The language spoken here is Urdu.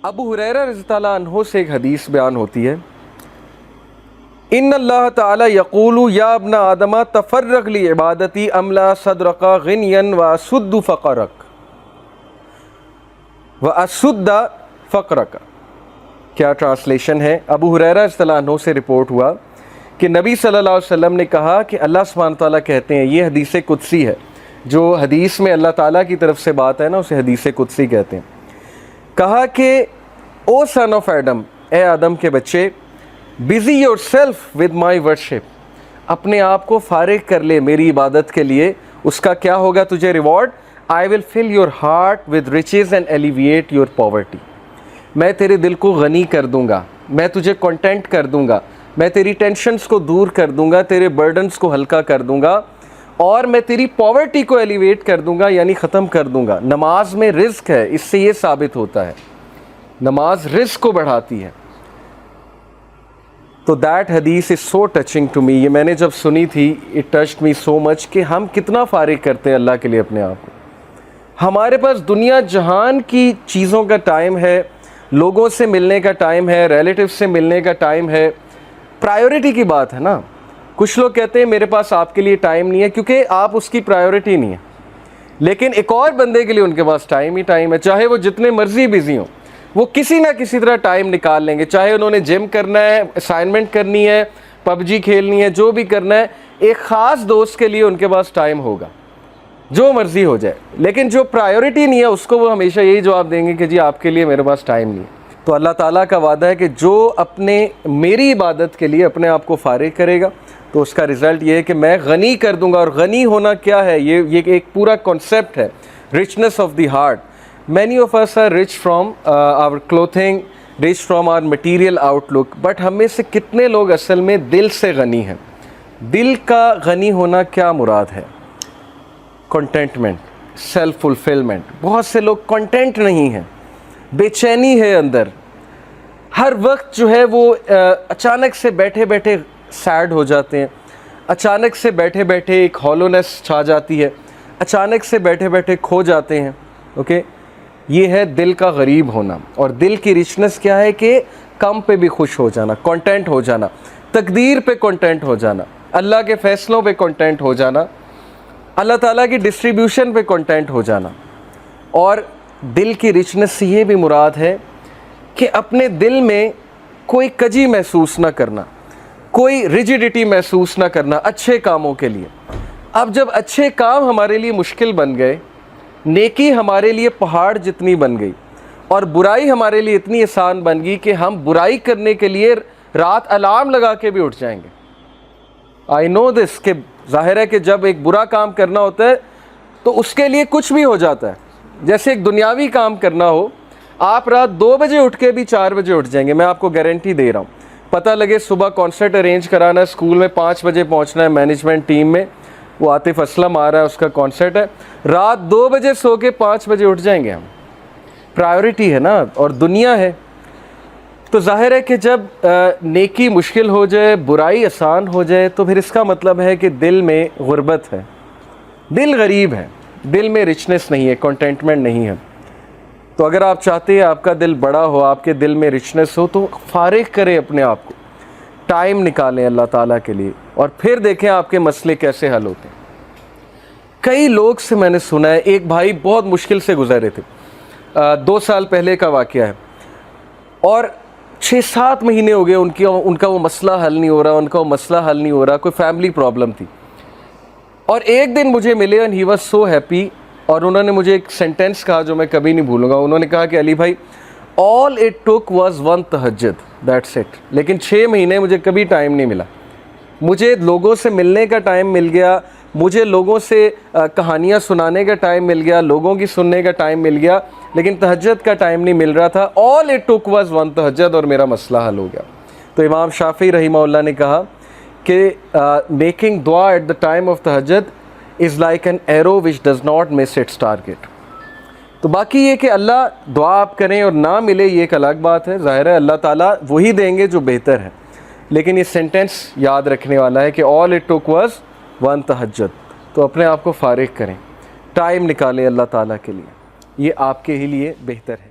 ابو ہریرہ رضی اللہ عنہ سے ایک حدیث بیان ہوتی ہے، ان اللہ تعالی یقول یا ابن آدم تفرغ لعبادتی املا صدرک غنیا واسد فقرک واسد فقرک۔ کیا ٹرانسلیشن ہے؟ ابو ہریرہ رضی اللہ عنہ سے رپورٹ ہوا کہ نبی صلی اللہ علیہ وسلم نے کہا کہ اللہ سبحانہ تعالیٰ کہتے ہیں، یہ حدیث قدسی ہے، جو حدیث میں اللہ تعالیٰ کی طرف سے بات ہے نا اسے حدیث قدسی کہتے ہیں، کہا کہ او سن آف ایڈم، اے آدم کے بچے، busy your self with my worship, اپنے آپ کو فارغ کر لے میری عبادت کے لیے، اس کا کیا ہوگا تجھے reward? I will fill your heart with riches and elevate your poverty, میں تیرے دل کو غنی کر دوں گا، میں تجھے کنٹینٹ کر دوں گا، میں تیری ٹینشنز کو دور کر دوں گا، تیرے برڈنز کو ہلکا کر دوں گا، اور میں تیری پاورٹی کو ایلیویٹ کر دوں گا، یعنی ختم کر دوں گا۔ نماز میں رزق ہے، اس سے یہ ثابت ہوتا ہے نماز رزق کو بڑھاتی ہے۔ تو دیٹ حدیث از سو ٹچنگ ٹو می، یہ میں نے جب سنی تھی اٹ ٹچڈ می سو مچ کہ ہم کتنا فارغ کرتے ہیں اللہ کے لیے اپنے آپ کو۔ ہمارے پاس دنیا جہان کی چیزوں کا ٹائم ہے، لوگوں سے ملنے کا ٹائم ہے، ریلیٹیو سے ملنے کا ٹائم ہے، پرائیورٹی کی بات ہے نا۔ کچھ لوگ کہتے ہیں میرے پاس آپ کے لیے ٹائم نہیں ہے کیونکہ آپ اس کی پرائیورٹی نہیں ہے، لیکن ایک اور بندے کے لیے ان کے پاس ٹائم ہی ٹائم ہے، چاہے وہ جتنے مرضی بزی ہوں، وہ کسی نہ کسی طرح ٹائم نکال لیں گے، چاہے انہوں نے جم کرنا ہے، اسائنمنٹ کرنی ہے، پب جی کھیلنی ہے، جو بھی کرنا ہے، ایک خاص دوست کے لیے ان کے پاس ٹائم ہوگا، جو مرضی ہو جائے۔ لیکن جو پرائیورٹی نہیں ہے اس کو وہ ہمیشہ یہی جواب دیں گے کہ جی آپ کے لیے میرے پاس ٹائم نہیں ہے۔ تو اللہ تعالیٰ کا وعدہ ہے کہ جو اپنے میری عبادت کے لیے اپنے آپ کو فارغ کرے گا تو اس کا رزلٹ یہ ہے کہ میں غنی کر دوں گا۔ اور غنی ہونا کیا ہے؟ یہ ایک پورا کانسیپٹ ہے، richness of the heart۔ many of us are rich from our clothing, rich from our material outlook، but ہم میں سے کتنے لوگ اصل میں دل سے غنی ہیں؟ دل کا غنی ہونا کیا مراد ہے؟ Contentment, self fulfilment. بہت سے لوگ کنٹینٹ نہیں ہیں، بے چینی ہے اندر، ہر وقت جو ہے وہ اچانک سے بیٹھے بیٹھے سیڈ ہو جاتے ہیں، اچانک سے بیٹھے بیٹھے ایک ہالونیس چھا جاتی ہے، اچانک سے بیٹھے بیٹھے کھو جاتے ہیں۔ اوکے، یہ ہے دل کا غریب ہونا۔ اور دل کی رچنس کیا ہے کہ کم پہ بھی خوش ہو جانا، کنٹینٹ ہو جانا، تقدیر پہ کنٹینٹ ہو جانا، اللہ کے فیصلوں پہ کنٹینٹ ہو جانا، اللہ تعالیٰ کی ڈسٹریبیوشن پہ کنٹینٹ ہو جانا۔ اور دل کی رچنس سے یہ بھی مراد ہے کہ اپنے دل میں کوئی کجی محسوس نہ کرنا، کوئی ریجیڈیٹی محسوس نہ کرنا اچھے کاموں کے لیے۔ اب جب اچھے کام ہمارے لیے مشکل بن گئے، نیکی ہمارے لیے پہاڑ جتنی بن گئی، اور برائی ہمارے لیے اتنی آسان بن گئی کہ ہم برائی کرنے کے لیے رات الارم لگا کے بھی اٹھ جائیں گے۔ آئی نو دس کہ ظاہر ہے کہ جب ایک برا کام کرنا ہوتا ہے تو اس کے لیے کچھ بھی ہو جاتا ہے۔ جیسے ایک دنیاوی کام کرنا ہو، آپ رات 2 بجے اٹھ کے بھی 4 بجے اٹھ جائیں گے، میں آپ کو گارنٹی دے رہا ہوں۔ پتہ لگے صبح کانسرٹ ارینج کرانا ہے، اسکول میں 5 بجے پہنچنا ہے، مینجمنٹ ٹیم میں وہ عاطف اسلم آ رہا ہے، اس کا کانسرٹ ہے، رات 2 بجے سو کے 5 بجے اٹھ جائیں گے ہم۔ پرائیورٹی ہے نا، اور دنیا ہے۔ تو ظاہر ہے کہ جب نیکی مشکل ہو جائے، برائی آسان ہو جائے، تو پھر اس کا مطلب ہے کہ دل میں غربت ہے، دل غریب ہے، دل میں رچنس نہیں ہے، کنٹینٹمنٹ نہیں ہے۔ تو اگر آپ چاہتے ہیں آپ کا دل بڑا ہو، آپ کے دل میں رچنس ہو، تو فارغ کریں اپنے آپ کو، ٹائم نکالیں اللہ تعالیٰ کے لیے، اور پھر دیکھیں آپ کے مسئلے کیسے حل ہوتے ہیں۔ کئی لوگ سے میں نے سنا ہے، ایک بھائی بہت مشکل سے گزرے تھے، 2 سال پہلے کا واقعہ ہے، اور 6-7 مہینے ہو گئے ان کا وہ مسئلہ حل نہیں ہو رہا، ان کا وہ مسئلہ حل نہیں ہو رہا، کوئی فیملی پرابلم تھی۔ اور ایک دن مجھے ملے and he was so happy، اور انہوں نے مجھے ایک سینٹینس کہا جو میں کبھی نہیں بھولوں گا۔ انہوں نے کہا کہ علی بھائی all it took was one تہجد، that's it، لیکن 6 مہینے مجھے کبھی ٹائم نہیں ملا، مجھے لوگوں سے ملنے کا ٹائم مل گیا، مجھے لوگوں سے کہانیاں سنانے کا ٹائم مل گیا، لوگوں کی سننے کا ٹائم مل گیا، لیکن تہجد کا ٹائم نہیں مل رہا تھا۔ all it took was one تہجد، اور میرا مسئلہ حل ہو گیا۔ تو امام شافعی رحمہ اللہ نے کہا کہ میکنگ دعا ایٹ دا ٹائم آف تہجد is like an arrow which does not miss its target. تو باقی یہ کہ اللہ دعا آپ کریں اور نہ ملے یہ ایک الگ بات ہے، ظاہر ہے اللہ تعالیٰ وہی دیں گے جو بہتر ہے، لیکن یہ سینٹینس یاد رکھنے والا ہے کہ all it took was one تہجد۔ تو اپنے آپ کو فارغ کریں، ٹائم نکالیں اللہ تعالیٰ کے لیے، یہ آپ کے ہی لیے بہتر ہے۔